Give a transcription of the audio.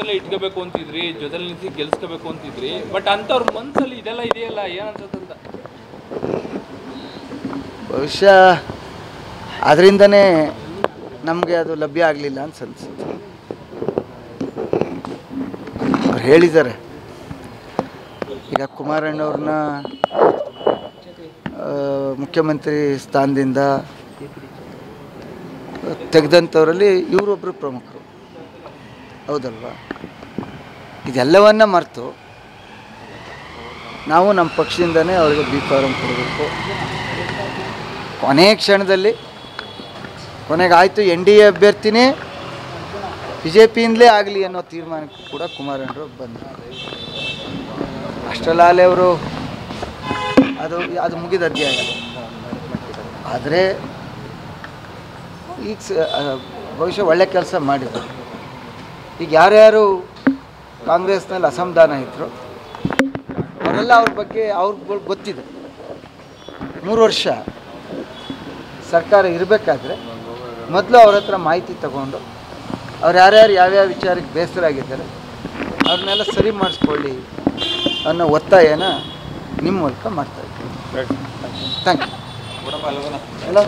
ಇಟ್ಕೋಬೇಕು ಅಂತಿದ್ರಿ, ಜೊತೆಲಿ ನಿಂತು ಗೆಲ್ಸ್ಕೋಬೇಕು ಅಂತಿದ್ರಿ. ಬಟ್ ಅಂಥವ್ರ ಮನಸ್ಸಲ್ಲಿ ಇದೆಲ್ಲ ಇದೆಯಲ್ಲ, ಏನನ್ಸುತ್ತಂತ? ಬಹುಶಃ ಅದರಿಂದನೇ ನಮಗೆ ಅದು ಲಭ್ಯ ಆಗಲಿಲ್ಲ ಅಂತ ಅನ್ಸುತ್ತೆ. ಅವ್ರು ಹೇಳಿದ್ದಾರೆ, ಈಗ ಕುಮಾರಣ್ಣವ್ರನ್ನ ಮುಖ್ಯಮಂತ್ರಿ ಸ್ಥಾನದಿಂದ ತೆಗೆದಂಥವರಲ್ಲಿ ಇವರೊಬ್ಬರು ಪ್ರಮುಖರು, ಹೌದಲ್ವಾ? ಇದೆಲ್ಲವನ್ನ ಮರೆತು ನಾವು ನಮ್ಮ ಪಕ್ಷದಿಂದನೇ ಅವರಿಗೆ ಬಿ ಫಾರಂ ಕೊಡಬೇಕು. ಕೊನೆಯ ಕ್ಷಣದಲ್ಲಿ ಕೊನೆಗೆ ಆಯಿತು, ಎನ್ ಡಿ ಎ ಅಭ್ಯರ್ಥಿನೇ ಬಿ ಜೆ ಪಿಯಿಂದಲೇ ಆಗಲಿ ಅನ್ನೋ ತೀರ್ಮಾನಕ್ಕೂ ಕೂಡ ಕುಮಾರಣ್ಣರು ಬಂದರು. ಅಷ್ಟರಲ್ಲಾಲೆ ಅವರು ಅದು ಮುಗಿದ ಅಧ್ಯಾಯ. ಆದರೆ ಈಗ ಬಹುಶಃ ಒಳ್ಳೆ ಕೆಲಸ ಮಾಡಿದರು. ಈಗ ಯಾರ್ಯಾರು ಕಾಂಗ್ರೆಸ್ನಲ್ಲಿ ಅಸಮಾಧಾನ ಇದ್ದರು ಅವರೆಲ್ಲ ಅವ್ರ ಬಗ್ಗೆ ಅವ್ರಿಗೆ ಗೊತ್ತಿದೆ. 3 ವರ್ಷ ಸರ್ಕಾರ ಇರಬೇಕಾದ್ರೆ ಮೊದಲು ಅವ್ರ ಹತ್ರ ಮಾಹಿತಿ ತಗೊಂಡು ಅವ್ರು ಯಾರ್ಯಾರು ಯಾವ್ಯಾವ ವಿಚಾರಕ್ಕೆ ಬೇಸರ ಆಗಿದ್ದಾರೆ ಅವ್ರನ್ನೆಲ್ಲ ಸರಿ ಮಾಡಿಸ್ಕೊಳ್ಳಿ ಅನ್ನೋ ಒತ್ತಾಯನ ನಿಮ್ಮ ಮೂಲಕ ಮಾಡ್ತಾಯಿದ್ದೀವಿ. Thank you. ಎಲ್ಲ